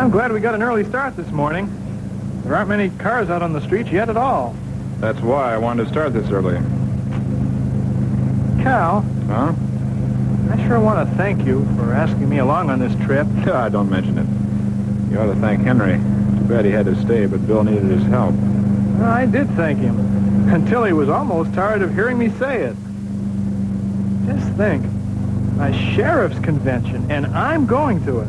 I'm glad we got an early start this morning. There aren't many cars out on the streets yet at all. That's why I wanted to start this early. Cal? Huh? I sure want to thank you for asking me along on this trip. Don't mention it. You ought to thank Henry. Too bad he had to stay, but Bill needed his help. Well, I did thank him, until he was almost tired of hearing me say it. Just think, a sheriff's convention, and I'm going to it.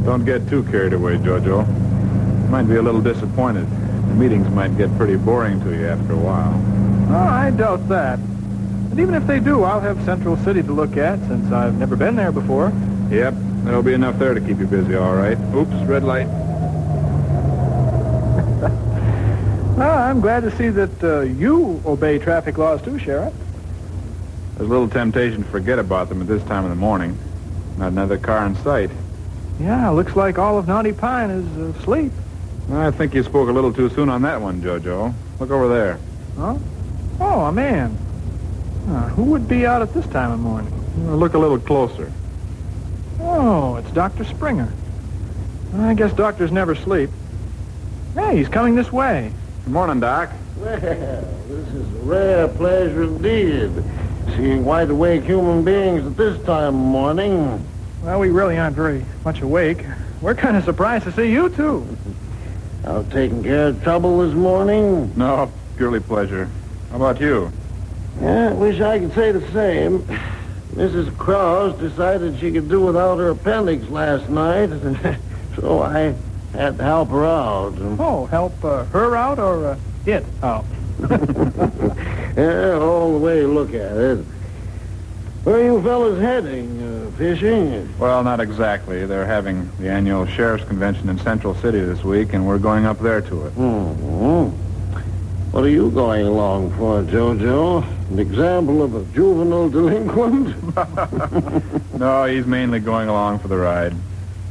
Don't get too carried away, Jojo. You might be a little disappointed. The meetings might get pretty boring to you after a while. Oh, I doubt that. But even if they do, I'll have Central City to look at, since I've never been there before. Yep, there'll be enough there to keep you busy, all right. Oops, red light. Well, I'm glad to see that you obey traffic laws too, Sheriff. There's a little temptation to forget about them at this time of the morning. Not another car in sight. Yeah, looks like all of Knotty Pine is asleep. I think you spoke a little too soon on that one, Jojo. Look over there. Huh? Oh, a man. Who would be out at this time of morning? Look a little closer. Oh, it's Dr. Springer. I guess doctors never sleep. Hey, he's coming this way. Good morning, Doc. Well, this is a rare pleasure indeed, seeing wide-awake human beings at this time of morning. Well, we really aren't very much awake. We're kind of surprised to see you, too. Out taking care of trouble this morning? No, purely pleasure. How about you? Yeah, I wish I could say the same. Mrs. Krause decided she could do without her appendix last night, so I had to help her out. Oh, help her out or it out? Yeah, all the way you look at it. Where are you fellas heading? Fishing? Well, not exactly. They're having the annual Sheriff's Convention in Central City this week, and we're going up there to it. Mm-hmm. What are you going along for, Jojo? An example of a juvenile delinquent? No, he's mainly going along for the ride.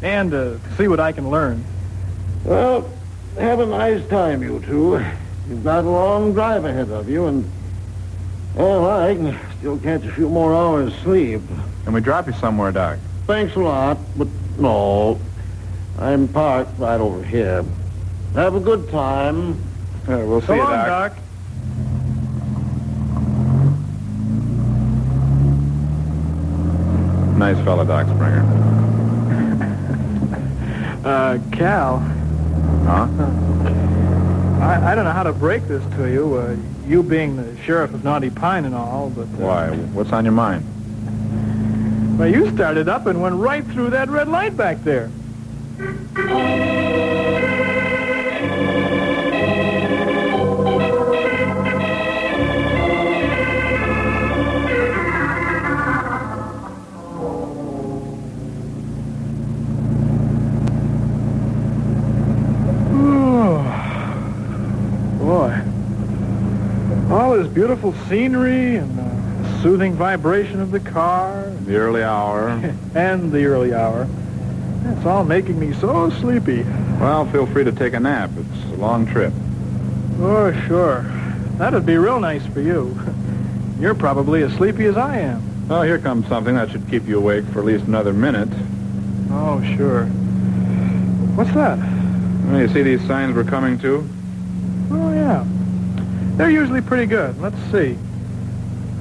And to see what I can learn. Well, have a nice time, you two. You've got a long drive ahead of you, and, well, I can still catch a few more hours sleep. Can we drop you somewhere, Doc? Thanks a lot, but no. I'm parked right over here. Have a good time. We'll see So you, long, Doc. Doc. Nice fella, Doc Springer. Cal. Huh? I don't know how to break this to you, you being the sheriff of Knotty Pine and all, but... Why? What's on your mind? Well, you started up and went right through that red light back there. All this beautiful scenery and the soothing vibration of the car. The early hour. And the early hour. It's all making me so sleepy. Well, feel free to take a nap. It's a long trip. Oh, sure. That'd be real nice for you. You're probably as sleepy as I am. Well, here comes something that should keep you awake for at least another minute. Oh, sure. What's that? Well, you see these signs we're coming to? Oh, yeah. They're usually pretty good. Let's see.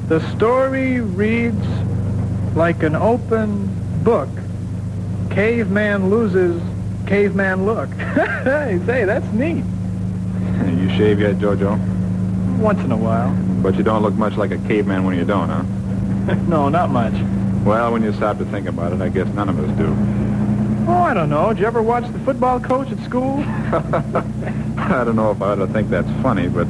The story reads like an open book. Caveman loses, caveman look. Hey, say, that's neat. You shave yet, Jojo? Once in a while. But you don't look much like a caveman when you don't, huh? No, not much. Well, when you stop to think about it, I guess none of us do. Oh, I don't know. Did you ever watch the football coach at school? I don't know if I ought to think that's funny, but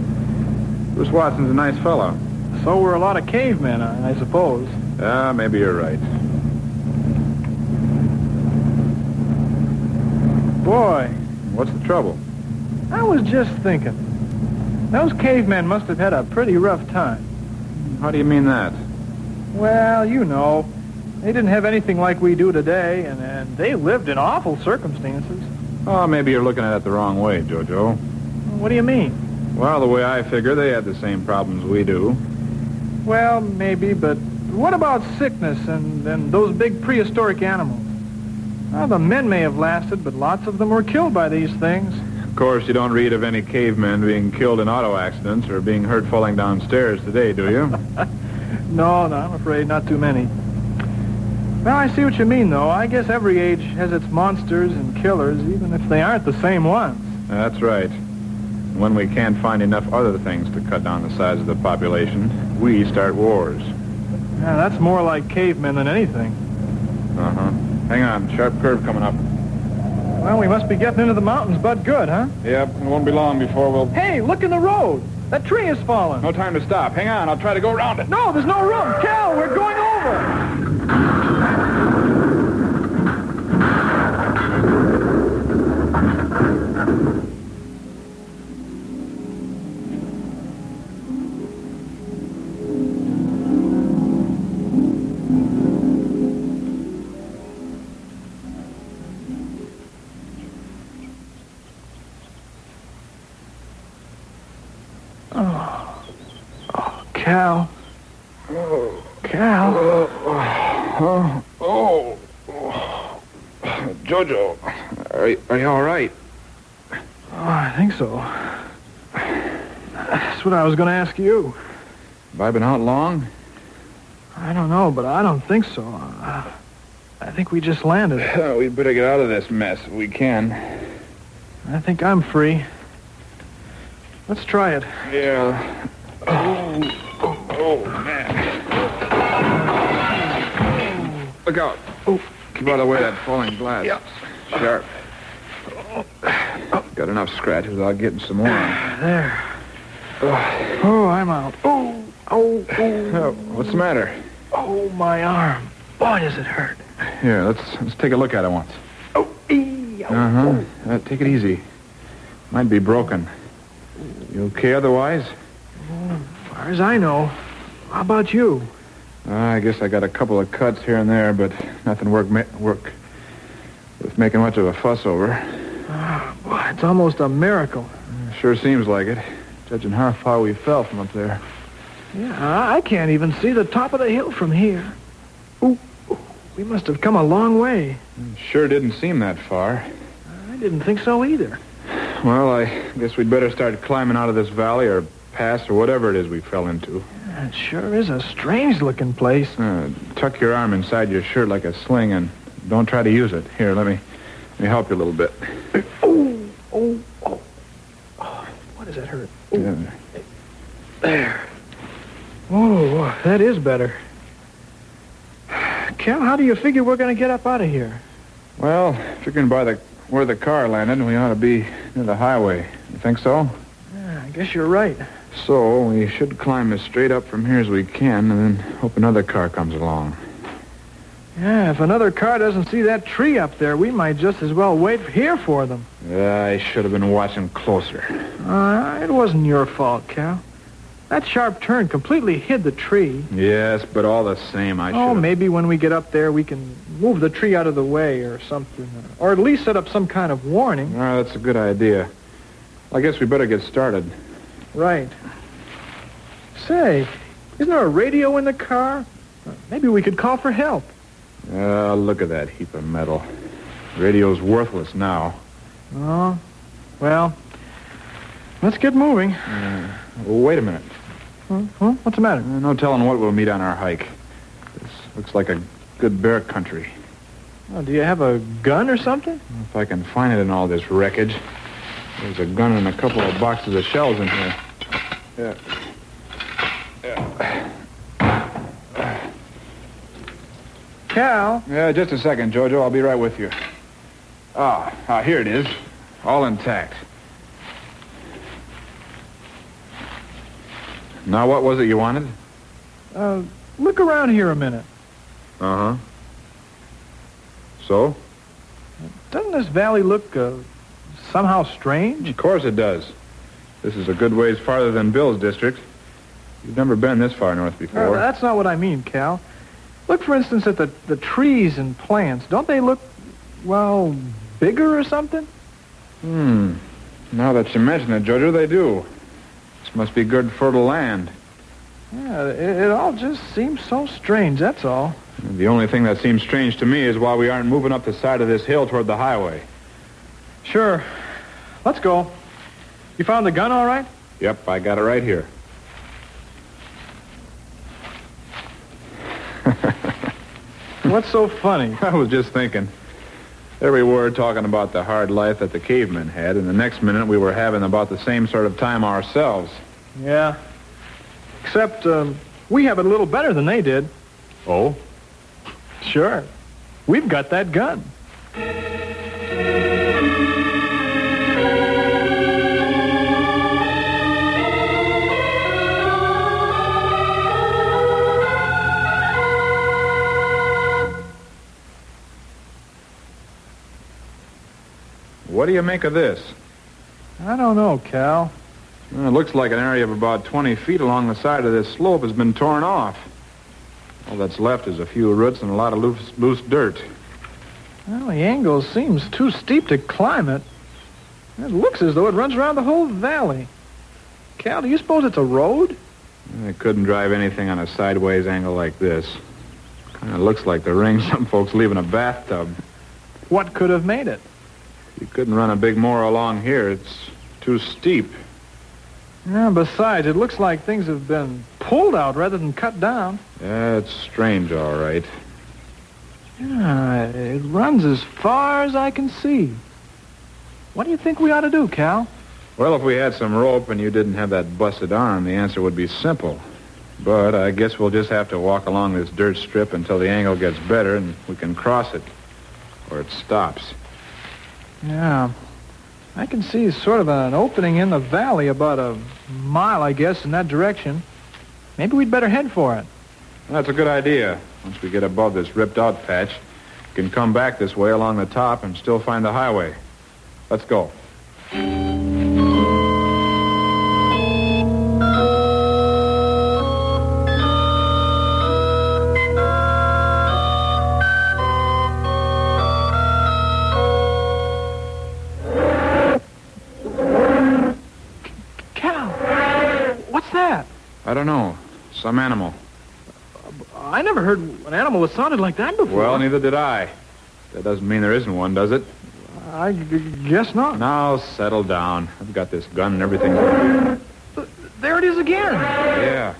Bruce Watson's a nice fellow. So were a lot of cavemen, I suppose. Maybe you're right. Boy. What's the trouble? I was just thinking. Those cavemen must have had a pretty rough time. How do you mean that? Well, you know, they didn't have anything like we do today, and they lived in awful circumstances. Oh, maybe you're looking at it the wrong way, Jojo. What do you mean? Well, the way I figure, they had the same problems we do. Well, maybe, but what about sickness and those big prehistoric animals? Well, the men may have lasted, but lots of them were killed by these things. Of course, you don't read of any cavemen being killed in auto accidents or being hurt falling downstairs today, do you? No, I'm afraid not too many. Well, I see what you mean, though. I guess every age has its monsters and killers, even if they aren't the same ones. That's right. When we can't find enough other things to cut down the size of the population, we start wars. Yeah, that's more like cavemen than anything. Uh-huh. Hang on, sharp curve coming up. Well, we must be getting into the mountains, but good, huh? Yep, it won't be long before we'll... Hey, look in the road. That tree has fallen. No time to stop. Hang on, I'll try to go around it. No, there's no room. Cal, we're going over. Cal. Oh. Cal. Jojo, are you all right? Oh, I think so. That's what I was going to ask you. Have I been out long? I don't know, but I don't think so. I think we just landed. We'd better get out of this mess if we can. I think I'm free. Let's try it. Yeah. Oh, man. Look out. Oh. Keep out of the way of that falling glass. Yeah. Sharp. Got enough scratches without getting some more on. There. Oh, I'm out. Oh. What's the matter? Oh, my arm. Boy, does it hurt. Here, let's take a look at it once. Oh, Take it easy. Might be broken. You okay otherwise? As far as I know. How about you? I guess I got a couple of cuts here and there, but nothing worth making much of a fuss over. Boy, it's almost a miracle. Sure seems like it, judging how far we fell from up there. Yeah, I can't even see the top of the hill from here. Ooh, we must have come a long way. Sure didn't seem that far. I didn't think so either. Well, I guess we'd better start climbing out of this valley or pass or whatever it is we fell into. It sure is a strange-looking place. Tuck your arm inside your shirt like a sling and don't try to use it. Here, let me help you a little bit. Oh. What does that hurt? Yeah. There. Oh, that is better. Cal, how do you figure we're going to get up out of here? Well, figuring by where the car landed, we ought to be near the highway. You think so? Yeah, I guess you're right. So, we should climb as straight up from here as we can and then hope another car comes along. Yeah, if another car doesn't see that tree up there, we might just as well wait here for them. I should have been watching closer. It wasn't your fault, Cal. That sharp turn completely hid the tree. Yes, but all the same, I should have... Maybe when we get up there, we can move the tree out of the way or something. Or at least set up some kind of warning. That's a good idea. I guess we better get started. Right. Say, isn't there a radio in the car? Maybe we could call for help. Look at that heap of metal. Radio's worthless now. Oh, well, let's get moving. Wait a minute. Huh? What's the matter? No telling what we'll meet on our hike. This looks like a good bear country. Oh, do you have a gun or something? If I can find it in all this wreckage. There's a gun and a couple of boxes of shells in here. Yeah. Cal? Yeah, just a second, Jojo. I'll be right with you. Here it is. All intact. Now, what was it you wanted? Look around here a minute. Uh-huh. So? Doesn't this valley look, somehow strange? Of course it does. This is a good ways farther than Bill's district. You've never been this far north before. That's not what I mean, Cal. Look, for instance, at the trees and plants. Don't they look, well, bigger or something? Now that you mention it, Jojo, they do. This must be good fertile land. Yeah, it all just seems so strange, that's all. The only thing that seems strange to me is why we aren't moving up the side of this hill toward the highway. Sure. Let's go. You found the gun all right? Yep, I got it right here. What's so funny? I was just thinking. There we were talking about the hard life that the cavemen had, and the next minute we were having about the same sort of time ourselves. Yeah. Except, we have it a little better than they did. Oh? Sure. We've got that gun. What do you make of this? I don't know, Cal. Well, it looks like an area of about 20 feet along the side of this slope has been torn off. All that's left is a few roots and a lot of loose dirt. Well, the angle seems too steep to climb it. It looks as though it runs around the whole valley. Cal, do you suppose it's a road? I couldn't drive anything on a sideways angle like this. Kind of looks like the ring some folks leave in a bathtub. What could have made it? You couldn't run a big moor along here. It's too steep. Yeah, besides, it looks like things have been pulled out rather than cut down. Yeah, it's strange, all right. Yeah, it runs as far as I can see. What do you think we ought to do, Cal? Well, if we had some rope and you didn't have that busted arm, the answer would be simple. But I guess we'll just have to walk along this dirt strip until the angle gets better and we can cross it. Or it stops. Yeah. I can see sort of an opening in the valley about a mile, I guess, in that direction. Maybe we'd better head for it. That's a good idea. Once we get above this ripped-out patch, we can come back this way along the top and still find the highway. Let's go. I don't know. Some animal. I never heard an animal that sounded like that before. Well, neither did I. That doesn't mean there isn't one, does it? I guess not. Now, settle down. I've got this gun and everything. There it is again. Yeah.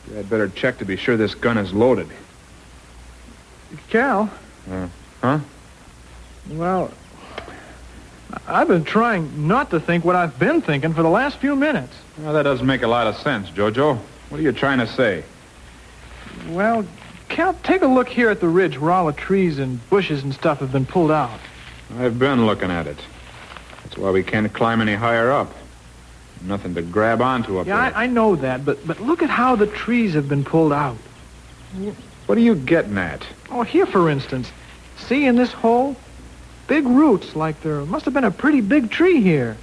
You had better check to be sure this gun is loaded. Cal? Huh? Well, I've been trying not to think what I've been thinking for the last few minutes. Well, that doesn't make a lot of sense, Jojo. What are you trying to say? Well, Cal, take a look here at the ridge where all the trees and bushes and stuff have been pulled out. I've been looking at it. That's why we can't climb any higher up. Nothing to grab onto up there. Yeah, I know that, but look at how the trees have been pulled out. What are you getting at? Oh, here, for instance. See in this hole? Big roots, like there must have been a pretty big tree here.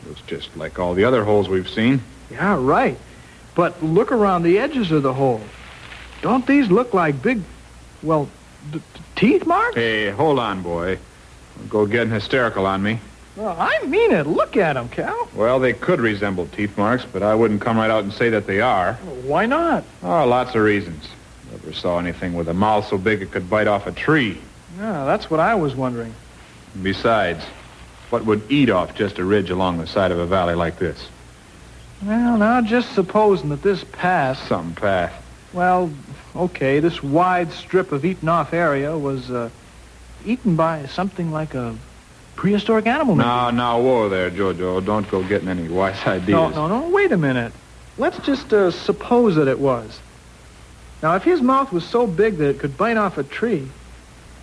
Looks just like all the other holes we've seen. Yeah, right. But look around the edges of the hole. Don't these look like big, well, teeth marks? Hey, hold on, boy. Don't go getting hysterical on me. Well, I mean it. Look at them, Cal. Well, they could resemble teeth marks, but I wouldn't come right out and say that they are. Why not? Oh, lots of reasons. Never saw anything with a mouth so big it could bite off a tree. Yeah, that's what I was wondering. Besides, what would eat off just a ridge along the side of a valley like this? Well, now, just supposing that this path... Some path. Well, okay, this wide strip of eaten-off area was eaten by something like a prehistoric animal. Now, whoa there, Jojo. Don't go getting any wise ideas. No, wait a minute. Let's just suppose that it was. Now, if his mouth was so big that it could bite off a tree,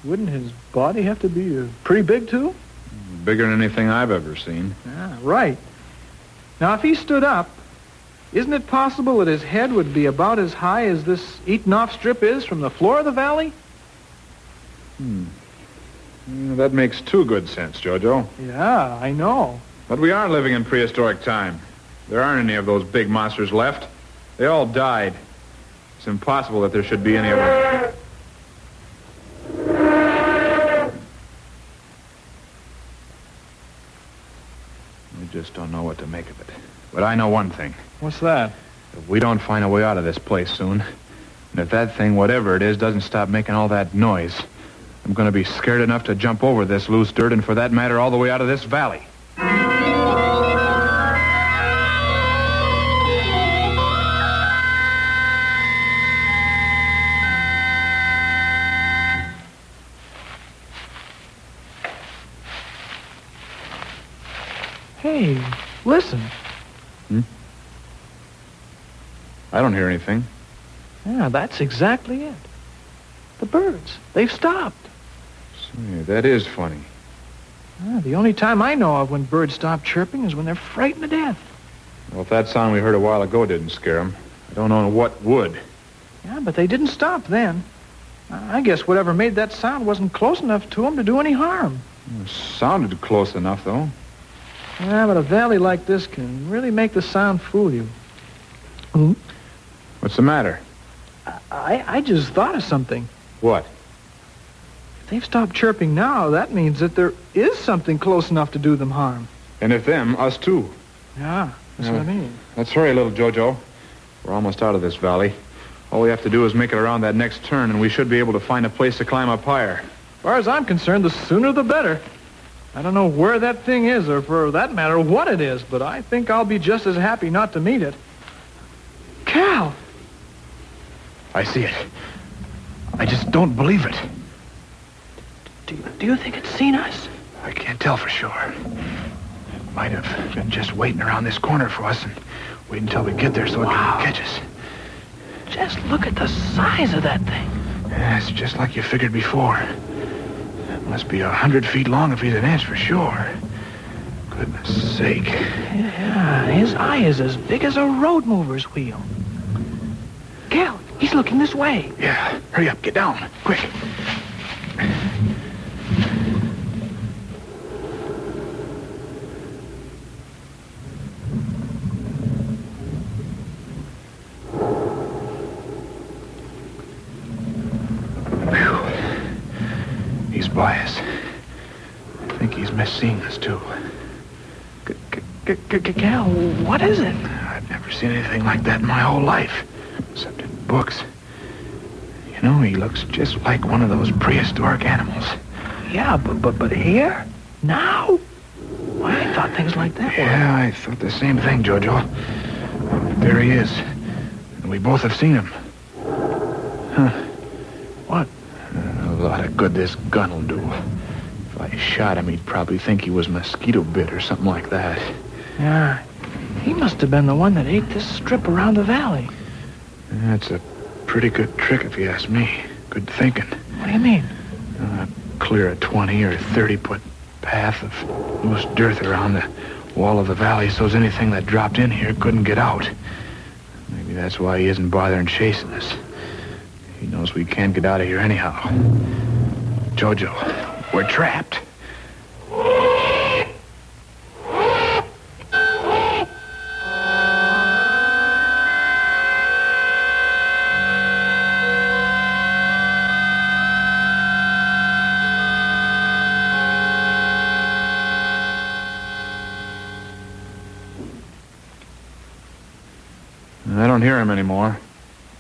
wouldn't his body have to be pretty big, too? Bigger than anything I've ever seen. Ah, right. Now, if he stood up, isn't it possible that his head would be about as high as this eaten-off strip is from the floor of the valley? That makes too good sense, Jojo. Yeah, I know. But we are living in prehistoric time. There aren't any of those big monsters left. They all died. It's impossible that there should be any of them. I just don't know what to make of it. But I know one thing. What's that? If we don't find a way out of this place soon, And if that thing, whatever it is, doesn't stop making all that noise, I'm going to be scared enough to jump over this loose dirt and, for that matter, all the way out of this valley. Hey, listen. I don't hear anything. Yeah, that's exactly it. The birds. They've stopped. Say, that is funny. The only time I know of when birds stop chirping is when they're frightened to death. Well, if that sound we heard a while ago didn't scare them, I don't know what would. Yeah, but they didn't stop then. I guess whatever made that sound wasn't close enough to them to do any harm. It sounded close enough, though. Yeah, but a valley like this can really make the sound fool you. Hmm? What's the matter? I just thought of something. What? If they've stopped chirping now, that means that there is something close enough to do them harm. And if them, us too. Yeah, that's what I mean. Let's hurry, little Jojo. We're almost out of this valley. All we have to do is make it around that next turn, and we should be able to find a place to climb up higher. As far as I'm concerned, the sooner the better. I don't know where that thing is, or for that matter, what it is, but I think I'll be just as happy not to meet it. Cal! I see it. I just don't believe it. Do you think it's seen us? I can't tell for sure. It might have been just waiting around this corner for us and wait until we get there so it can catch us. Just look at the size of that thing. Yeah, it's just like you figured before. It must be 100 feet long if he's an inch for sure. Goodness sake. Yeah, his eye is as big as a road mover's wheel. Cal, he's looking this way. Yeah, hurry up, get down, quick. He's by us. I think he's missed seeing us, too. Cal, what is it? I've never seen anything like that in my whole life, except in books. You know, he looks just like one of those prehistoric animals. Yeah, but here? Now? Why, I thought things like that were... Yeah, I thought the same thing, Jojo. There he is. And we both have seen him. Huh. What? A lot of good this gun will do. If I shot him, he'd probably think he was mosquito bit or something like that. Yeah, he must have been the one that ate this strip around the valley. That's a pretty good trick, if you ask me. Good thinking. What do you mean? Clear a 20 or 30-foot path of loose dirt around the wall of the valley so's anything that dropped in here couldn't get out. Maybe that's why he isn't bothering chasing us. He knows we can't get out of here anyhow. Jojo, we're trapped. I don't hear him anymore.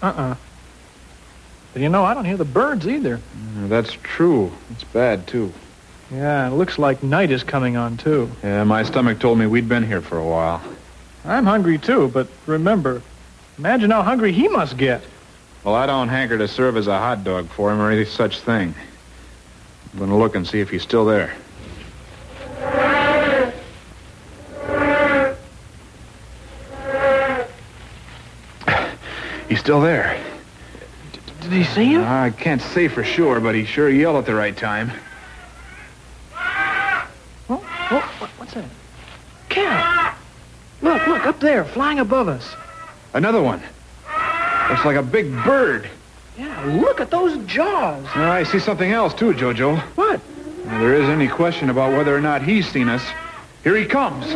But you know, I don't hear the birds either. That's true. It's bad, too. Yeah, it looks like night is coming on, too. Yeah, my stomach told me we'd been here for a while. I'm hungry, too, but remember, imagine how hungry he must get. Well, I don't hanker to serve as a hot dog for him or any such thing. I'm going to look and see if he's still there. He's still there. Did he see him? I can't say for sure, but he sure yelled at the right time. What's that? Cal! Look, up there, flying above us. Another one. Looks like a big bird. Yeah, look at those jaws. I see something else, too, Jojo. What? If there is any question about whether or not he's seen us, here he comes.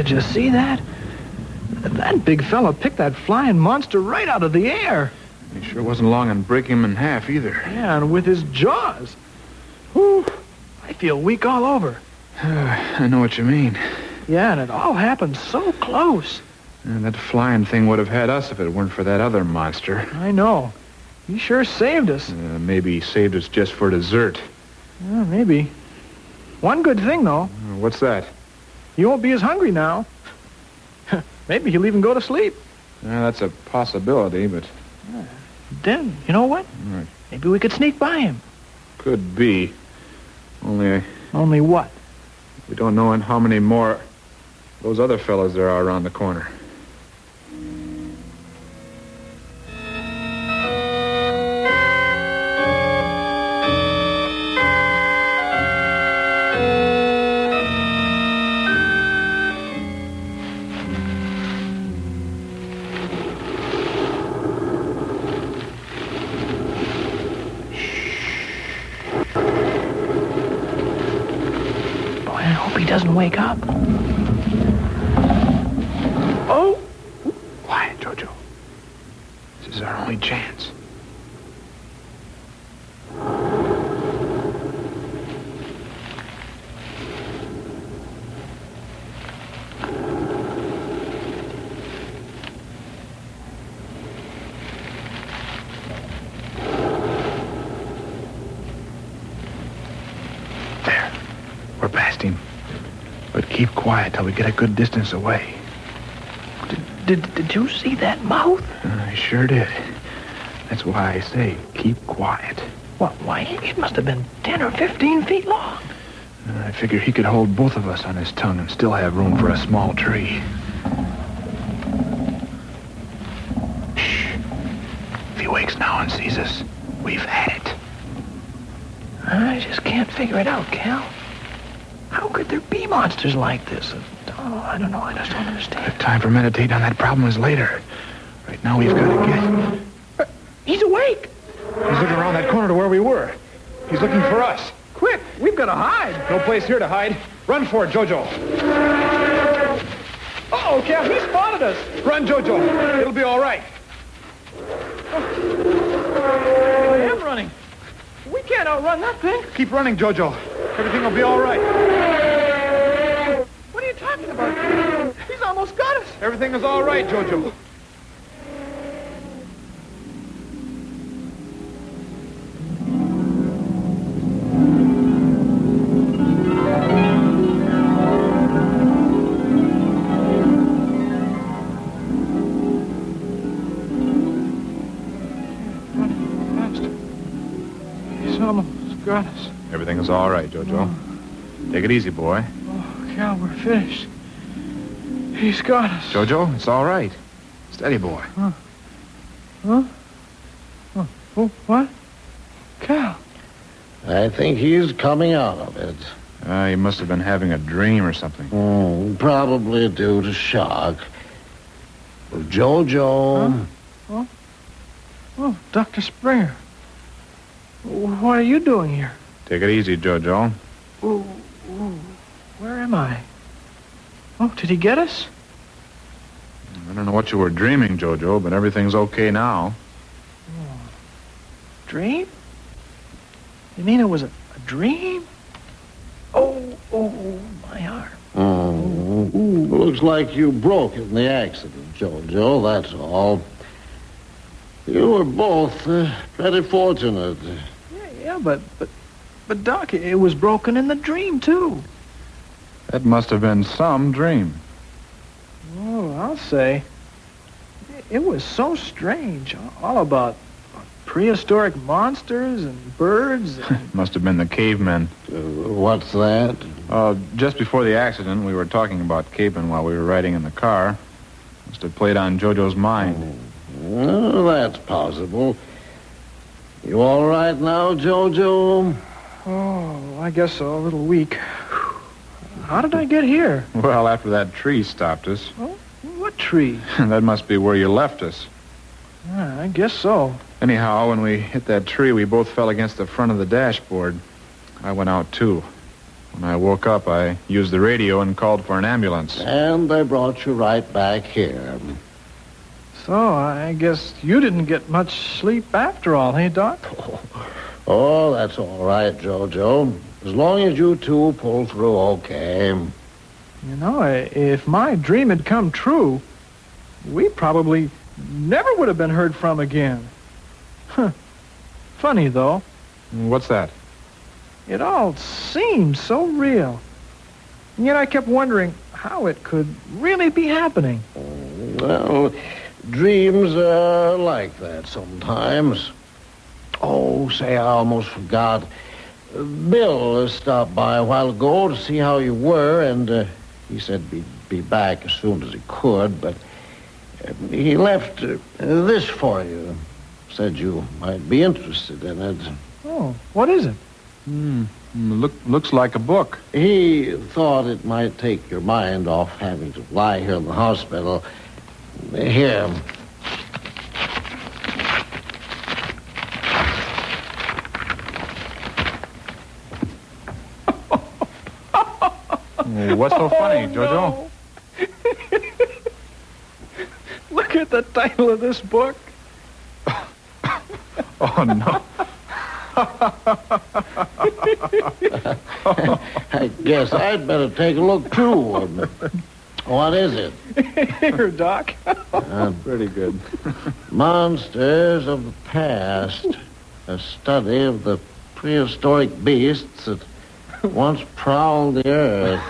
Did you see that? That big fella picked that flying monster right out of the air. He sure wasn't long in breaking him in half either. Yeah, and with his jaws. Whew, I feel weak all over. I know what you mean. Yeah, and it all happened so close. And that flying thing would have had us if it weren't for that other monster. I know. He sure saved us. Maybe he saved us just for dessert. Yeah, maybe. One good thing, though. What's that? He won't be as hungry now. Maybe he'll even go to sleep. That's a possibility, but... Then, you know what? Right. Maybe we could sneak by him. Could be. Only what? we don't know how many more those other fellas there are around the corner. Doesn't wake up. Oh! Quiet, Jojo. This is our only chance. There. We're past him. But keep quiet till we get a good distance away. Did you see that mouth? I sure did. That's why I say keep quiet. What? Why, it must have been 10 or 15 feet long. I figure he could hold both of us on his tongue and still have room for a small tree. Shh. If he wakes now and sees us, we've had it. I just can't figure it out, Cal. How could there be monsters like this? Oh, I don't know. I just don't understand. The time for meditating on that problem is later. Right now, we've got to get... He's awake. He's looking around that corner to where we were. He's looking for us. Quick, we've got to hide. No place here to hide. Run for it, Jojo. Uh-oh, Cal, he spotted us. Run, Jojo. It'll be all right. I am running. We can't outrun that thing. Keep running, Jojo. Everything will be all right. What are you talking about? He's almost got us. Everything is all right, Jojo. Running faster. He's almost got us. Everything is all right, Jojo. Take it easy, boy. Oh, Cal, we're finished. He's got us. Jojo, it's all right. Steady, boy. Huh? Oh, what? Cal. I think he's coming out of it. He must have been having a dream or something. Probably due to shock. Well, Jojo. Huh? Oh, Dr. Springer. What are you doing here? Take it easy, Jojo. Ooh, where am I? Oh, did he get us? I don't know what you were dreaming, Jojo, but everything's okay now. Oh. Dream? You mean it was a dream? Oh, my arm. Looks like you broke in the accident, Jojo, that's all. You were both pretty fortunate. Yeah, but Doc, it was broken in the dream, too. That must have been some dream. Oh, I'll say. It was so strange. All about prehistoric monsters and birds. And... Must have been the cavemen. What's that? Just before the accident, we were talking about cavemen while we were riding in the car. Must have played on Jojo's mind. Well, that's possible. You all right now, Jojo? Oh, I guess so. A little weak. How did I get here? Well, after that tree stopped us. Oh, what tree? That must be where you left us. I guess so. Anyhow, when we hit that tree, we both fell against the front of the dashboard. I went out, too. When I woke up, I used the radio and called for an ambulance. And they brought you right back here. So, I guess you didn't get much sleep after all, hey, Doc? Oh, that's all right, Jojo. As long as you two pull through okay. You know, if my dream had come true, we probably never would have been heard from again. Huh. Funny, though. What's that? It all seemed so real. And yet I kept wondering how it could really be happening. Well, dreams are like that sometimes. Oh, say, I almost forgot. Bill stopped by a while ago to see how you were, and he said he'd be back as soon as he could, but he left this for you. Said you might be interested in it. Oh, what is it? Looks like a book. He thought it might take your mind off having to lie here in the hospital. Here. What's so funny, Jojo? No. Look at the title of this book. Oh, no. I guess I'd better take a look, too. What is it? Here, Doc. Pretty good. Monsters of the Past. A study of the prehistoric beasts that once prowled the earth.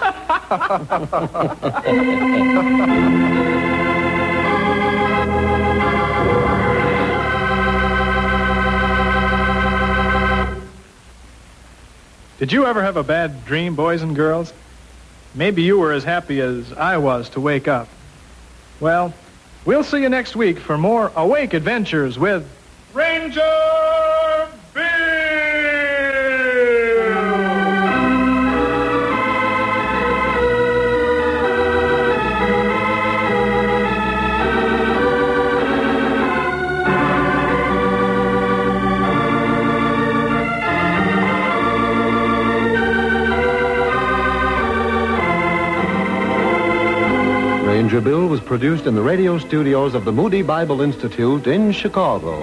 Did you ever have a bad dream, boys and girls? Maybe you were as happy as I was to wake up. Well, we'll see you next week for more Awake Adventures with Ranger Bill! Ranger Bill was produced in the radio studios of the Moody Bible Institute in Chicago.